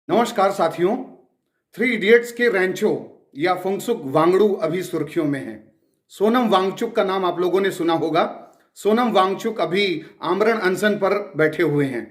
नमस्कार साथियों। Three idiots के रैंचो या फुंगसुक वांगडू अभी सुर्खियों में हैं। सोनम वांगचुक का नाम आप लोगों ने सुना होगा। सोनम वांगचुक अभी आमरण अनशन पर बैठे हुए हैं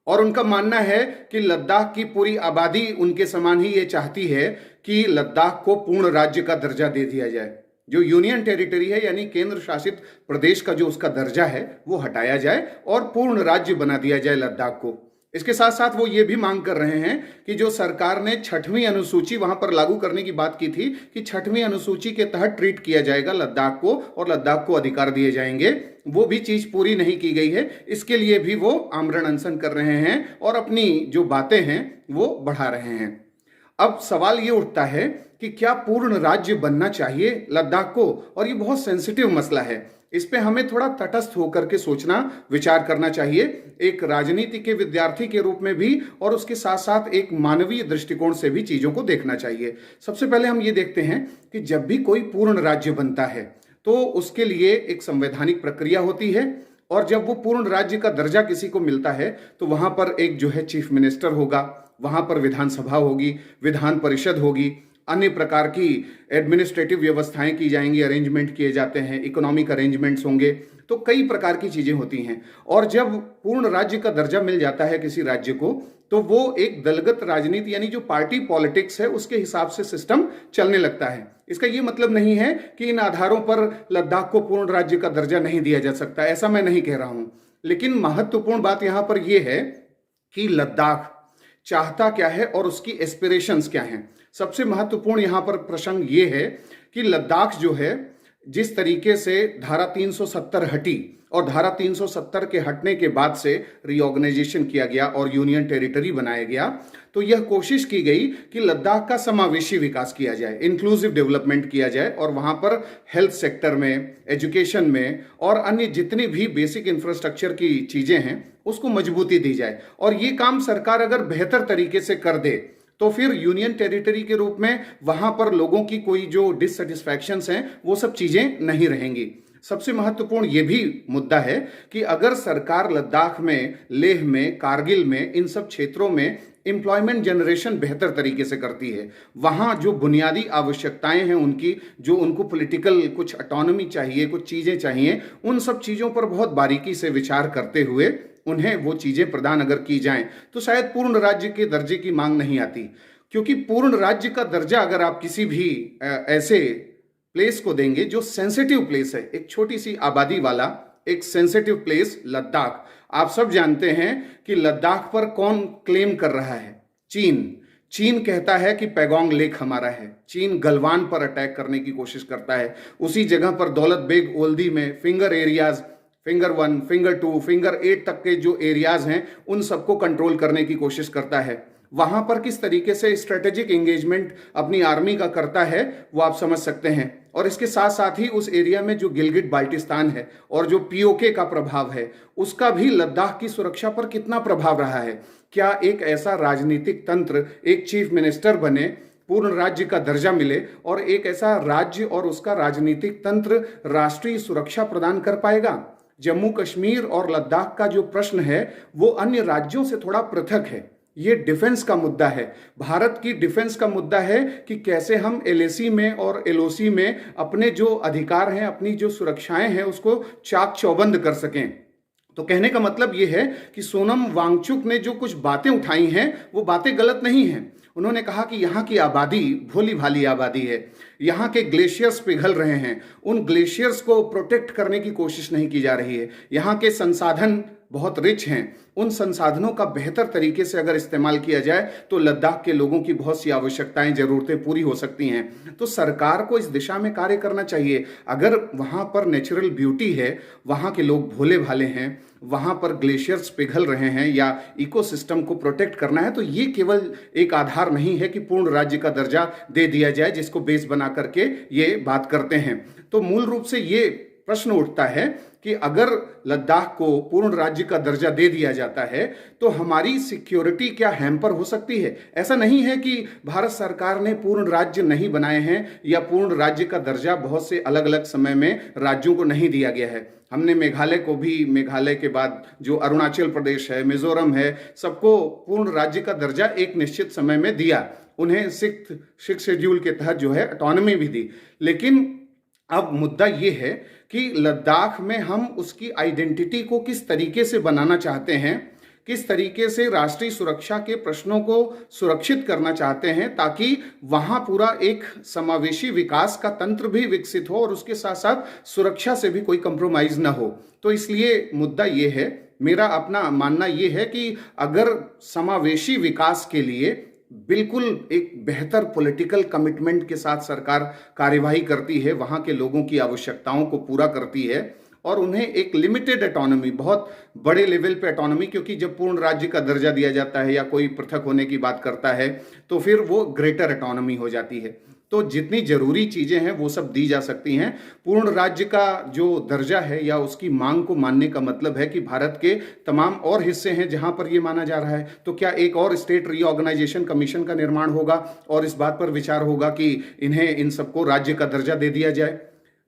और उनका मानना है कि लद्दाख की पूरी आबादी उनके समान ही ये चाहती है कि लद्दाख को पूर्ण राज्य का दर्जा दे दिया जाए। जो यूनियन टेरिटरी है यानी केंद्र शासित प्रदेश का जो उसका दर्जा है वो हटाया जाए और पूर्ण राज्य बना दिया जाए लद्दाख को। इसके साथ साथ वो ये भी मांग कर रहे हैं कि जो सरकार ने छठवीं अनुसूची वहां पर लागू करने की बात की थी कि छठवीं अनुसूची के तहत ट्रीट किया जाएगा लद्दाख को और लद्दाख को अधिकार दिए जाएंगे, वो भी चीज पूरी नहीं की गई है। इसके लिए भी वो आमरण अनशन कर रहे हैं और अपनी जो बातें हैं वो बढ़ा रहे हैं। अब सवाल ये उठता है कि क्या पूर्ण राज्य बनना चाहिए लद्दाख को, और ये बहुत सेंसिटिव मसला है। इस पे हमें थोड़ा तटस्थ होकर के सोचना विचार करना चाहिए, एक राजनीति के विद्यार्थी के रूप में भी और उसके साथ साथ एक मानवीय दृष्टिकोण से भी चीजों को देखना चाहिए। सबसे पहले हम ये देखते हैं कि जब भी कोई पूर्ण राज्य बनता है तो उसके लिए एक संवैधानिक प्रक्रिया होती है और जब वो पूर्ण राज्य का दर्जा किसी को मिलता है तो वहां पर एक जो है चीफ मिनिस्टर होगा, वहां पर विधानसभा होगी, विधान परिषद होगी, अन्य प्रकार की एडमिनिस्ट्रेटिव व्यवस्थाएं की जाएंगी, अरेंजमेंट किए जाते हैं, इकोनॉमिक अरेंजमेंट्स होंगे, तो कई प्रकार की चीजें होती हैं। और जब पूर्ण राज्य का दर्जा मिल जाता है किसी राज्य को तो वो एक दलगत राजनीति यानी जो पार्टी पॉलिटिक्स है उसके हिसाब से सिस्टम चलने लगता है। इसका ये मतलब नहीं है कि इन आधारों पर लद्दाख को पूर्ण राज्य का दर्जा नहीं दिया जा सकता, ऐसा मैं नहीं कह रहा हूं। लेकिन महत्वपूर्ण बात यहां पर यह है कि लद्दाख चाहता क्या है और उसकी एस्पिरेशंस क्या हैं। सबसे महत्वपूर्ण यहां पर प्रसंग ये है कि लद्दाख जो है जिस तरीके से धारा 370 हटी और धारा 370 के हटने के बाद से रीऑर्गेनाइजेशन किया गया और यूनियन टेरिटरी बनाया गया, तो यह कोशिश की गई कि लद्दाख का समावेशी विकास किया जाए, इंक्लूसिव डेवलपमेंट किया जाए और वहां पर हेल्थ सेक्टर में, एजुकेशन में और अन्य जितनी भी बेसिक इंफ्रास्ट्रक्चर की चीजें हैं उसको मजबूती दी जाए। और ये काम सरकार अगर बेहतर तरीके से कर दे तो फिर यूनियन टेरिटरी के रूप में वहां पर लोगों की कोई जो डिससेटिस्फैक्शंस हैं वो सब चीजें नहीं रहेंगी। सबसे महत्वपूर्ण ये भी मुद्दा है कि अगर सरकार लद्दाख में, लेह में, कारगिल में, इन सब क्षेत्रों में एम्प्लॉयमेंट जनरेशन बेहतर तरीके से करती है, वहां जो बुनियादी आवश्यकताएं हैं उनकी, जो उनको पॉलिटिकल कुछ ऑटोनॉमी चाहिए, कुछ चीजें चाहिए, उन सब चीजों पर बहुत बारीकी से विचार करते हुए उन्हें वो चीजें प्रदान अगर की जाएं तो शायद पूर्ण राज्य के दर्जे की मांग नहीं आती। क्योंकि पूर्ण राज्य का दर्जा अगर आप किसी भी ऐसे प्लेस को देंगे जो सेंसिटिव प्लेस है, एक छोटी सी आबादी वाला एक सेंसिटिव प्लेस लद्दाख, आप सब जानते हैं कि लद्दाख पर कौन क्लेम कर रहा है? चीन कहता है कि पैगोंग लेक हमारा है। चीन गलवान पर अटैक करने की कोशिश करता है। उसी जगह पर दौलत बेग ओल्दी में finger areas, finger 1, finger 2, finger 8 तक के जो एरियाज हैं उन सबको कंट्रोल करने की कोशिश करता है। वहां पर किस तरीके से स्ट्रेटेजिक एंगेजमेंट अपनी आर्मी का करता है वो आप समझ सकते हैं। और इसके साथ साथ ही उस एरिया में जो गिलगिट बाल्टिस्तान है और जो पीओके का प्रभाव है उसका भी लद्दाख की सुरक्षा पर कितना प्रभाव रहा है। क्या एक ऐसा राजनीतिक तंत्र, एक चीफ मिनिस्टर बने, पूर्ण राज्य का दर्जा मिले और एक ऐसा राज्य और उसका राजनीतिक तंत्र राष्ट्रीय सुरक्षा प्रदान कर पाएगा? जम्मू कश्मीर और लद्दाख का जो प्रश्न है वो अन्य राज्यों से थोड़ा पृथक है। ये डिफेंस का मुद्दा है, भारत की डिफेंस का मुद्दा है कि कैसे हम एलएसी में और एलओसी में अपने जो अधिकार हैं, अपनी जो सुरक्षाएं हैं उसको चाक चौबंद कर सकें। तो कहने का मतलब ये है कि सोनम वांगचुक ने जो कुछ बातें उठाई हैं वो बातें गलत नहीं हैं। उन्होंने कहा कि यहाँ की आबादी भोली भाली आबादी है, यहाँ के ग्लेशियर्स पिघल रहे हैं, उन ग्लेशियर्स को प्रोटेक्ट करने की कोशिश नहीं की जा रही है, यहाँ के संसाधन बहुत रिच हैं, उन संसाधनों का बेहतर तरीके से अगर इस्तेमाल किया जाए तो लद्दाख के लोगों की बहुत सी आवश्यकताएं, जरूरतें पूरी हो सकती हैं। तो सरकार को इस दिशा में कार्य करना चाहिए। अगर वहाँ पर नेचुरल ब्यूटी है, वहाँ के लोग भोले भाले हैं, वहाँ पर ग्लेशियर्स पिघल रहे हैं या इकोसिस्टम को प्रोटेक्ट करना है, तो ये केवल एक आधार नहीं है कि पूर्ण राज्य का दर्जा दे दिया जाए जिसको बेस बना करके ये बात करते हैं। तो मूल रूप से ये प्रश्न उठता है कि अगर लद्दाख को पूर्ण राज्य का दर्जा दे दिया जाता है तो हमारी सिक्योरिटी क्या हैम्पर हो सकती है। ऐसा नहीं है कि भारत सरकार ने पूर्ण राज्य नहीं बनाए हैं या पूर्ण राज्य का दर्जा बहुत से अलग अलग समय में राज्यों को नहीं दिया गया है। हमने मेघालय को भी, मेघालय के बाद जो अरुणाचल प्रदेश है, मिजोरम है, सबको पूर्ण राज्य का दर्जा एक निश्चित समय में दिया। उन्हें सिक्स शेड्यूल के तहत जो है ऑटोनॉमी भी दी। लेकिन अब मुद्दा ये है कि लद्दाख में हम उसकी आइडेंटिटी को किस तरीके से बनाना चाहते हैं, किस तरीके से राष्ट्रीय सुरक्षा के प्रश्नों को सुरक्षित करना चाहते हैं ताकि वहां पूरा एक समावेशी विकास का तंत्र भी विकसित हो और उसके साथ साथ सुरक्षा से भी कोई कंप्रोमाइज ना हो। तो इसलिए मुद्दा ये है, मेरा अपना मानना ये है कि अगर समावेशी विकास के लिए बिल्कुल एक बेहतर पॉलिटिकल कमिटमेंट के साथ सरकार कार्यवाही करती है, वहां के लोगों की आवश्यकताओं को पूरा करती है और उन्हें एक लिमिटेड ऑटोनॉमी, बहुत बड़े लेवल पे ऑटोनॉमी, क्योंकि जब पूर्ण राज्य का दर्जा दिया जाता है या कोई पृथक होने की बात करता है तो फिर वो ग्रेटर ऑटोनॉमी हो जाती है। तो जितनी जरूरी चीजें हैं वो सब दी जा सकती हैं। पूर्ण राज्य का जो दर्जा है या उसकी मांग को मानने का मतलब है कि भारत के तमाम और हिस्से हैं जहां पर ये माना जा रहा है, तो क्या एक और स्टेट रीऑर्गेनाइजेशन कमीशन का निर्माण होगा और इस बात पर विचार होगा कि इन्हें, इन सबको राज्य का दर्जा दे दिया जाए।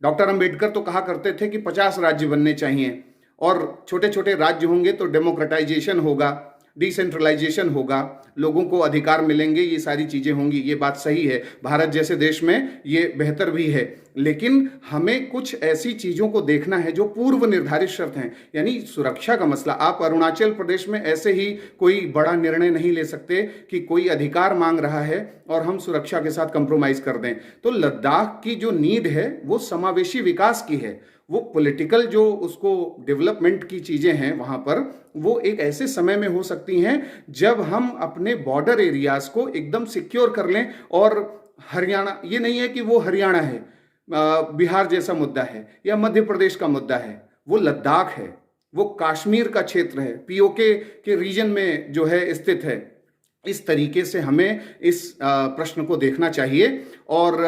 डॉक्टर अंबेडकर तो कहा करते थे कि 50 राज्य बनने चाहिए और छोटे छोटे राज्य होंगे तो डेमोक्रेटाइजेशन होगा, डिसेंट्रलाइजेशन होगा, लोगों को अधिकार मिलेंगे, ये सारी चीजें होंगी। ये बात सही है, भारत जैसे देश में ये बेहतर भी है। लेकिन हमें कुछ ऐसी चीजों को देखना है जो पूर्व निर्धारित शर्त हैं, यानी सुरक्षा का मसला। आप अरुणाचल प्रदेश में ऐसे ही कोई बड़ा निर्णय नहीं ले सकते कि कोई अधिकार मांग रहा है और हम सुरक्षा के साथ कंप्रोमाइज कर दें। तो लद्दाख की जो नीड है वो समावेशी विकास की है, वो पॉलिटिकल जो उसको डेवलपमेंट की चीजें हैं वहां पर, वो एक ऐसे समय में हो सकती हैं जब हम अपने बॉर्डर एरियाज को एकदम सिक्योर कर लें। और हरियाणा, ये नहीं है कि वो हरियाणा है, बिहार जैसा मुद्दा है या मध्य प्रदेश का मुद्दा है, वो लद्दाख है, वो कश्मीर का क्षेत्र है, पीओके के रीजन में जो है स्थित है। इस तरीके से हमें इस प्रश्न को देखना चाहिए और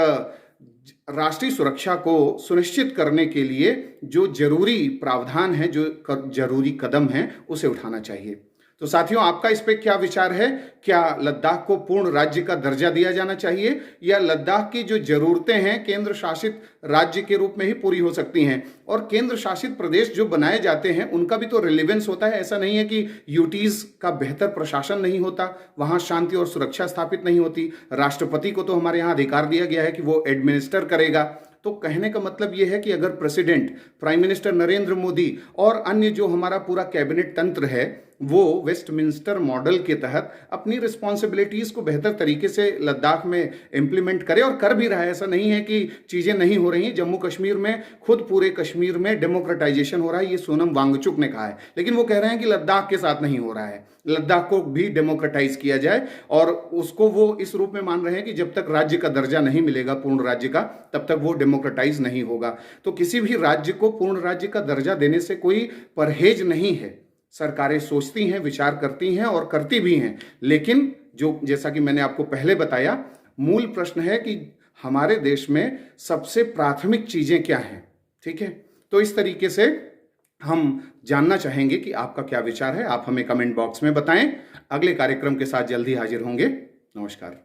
राष्ट्रीय सुरक्षा को सुनिश्चित करने के लिए जो जरूरी प्रावधान है, जो जरूरी कदम है, उसे उठाना चाहिए। तो साथियों, आपका इस पे क्या विचार है? क्या लद्दाख को पूर्ण राज्य का दर्जा दिया जाना चाहिए या लद्दाख की जो जरूरतें हैं केंद्र शासित राज्य के रूप में ही पूरी हो सकती हैं? और केंद्र शासित प्रदेश जो बनाए जाते हैं उनका भी तो रिलेवेंस होता है। ऐसा नहीं है कि यूटीज का बेहतर प्रशासन नहीं होता, वहां शांति और सुरक्षा स्थापित नहीं होती। राष्ट्रपति को तो हमारे यहाँ अधिकार दिया गया है कि वो एडमिनिस्टर करेगा। तो कहने का मतलब यह है कि अगर president, prime minister Narendra Modi और अन्य जो हमारा पूरा कैबिनेट तंत्र है वो वेस्टमिंस्टर मॉडल के तहत अपनी रिस्पॉन्सिबिलिटीज को बेहतर तरीके से लद्दाख में इंप्लीमेंट करे, और कर भी रहा है। ऐसा नहीं है कि चीजें नहीं हो रही। जम्मू कश्मीर में खुद पूरे कश्मीर में डेमोक्रेटाइजेशन हो रहा है, ये सोनम वांगचुक ने कहा है। लेकिन वो कह रहे हैं कि लद्दाख के साथ नहीं हो रहा है, लद्दाख को भी डेमोक्रेटाइज किया जाए, और उसको वो इस रूप में मान रहे हैं कि जब तक राज्य का दर्जा नहीं मिलेगा पूर्ण राज्य का, तब तक वो डेमोक्रेटाइज नहीं होगा। तो किसी भी राज्य को पूर्ण राज्य का दर्जा देने से कोई परहेज नहीं है। सरकारें सोचती हैं, विचार करती हैं और करती भी हैं। लेकिन जो, जैसा कि मैंने आपको पहले बताया, मूल प्रश्न है कि हमारे देश में सबसे प्राथमिक चीजें क्या हैं। ठीक है, तो इस तरीके से हम जानना चाहेंगे कि आपका क्या विचार है। आप हमें कमेंट बॉक्स में बताएं। अगले कार्यक्रम के साथ जल्दी हाजिर होंगे। नमस्कार।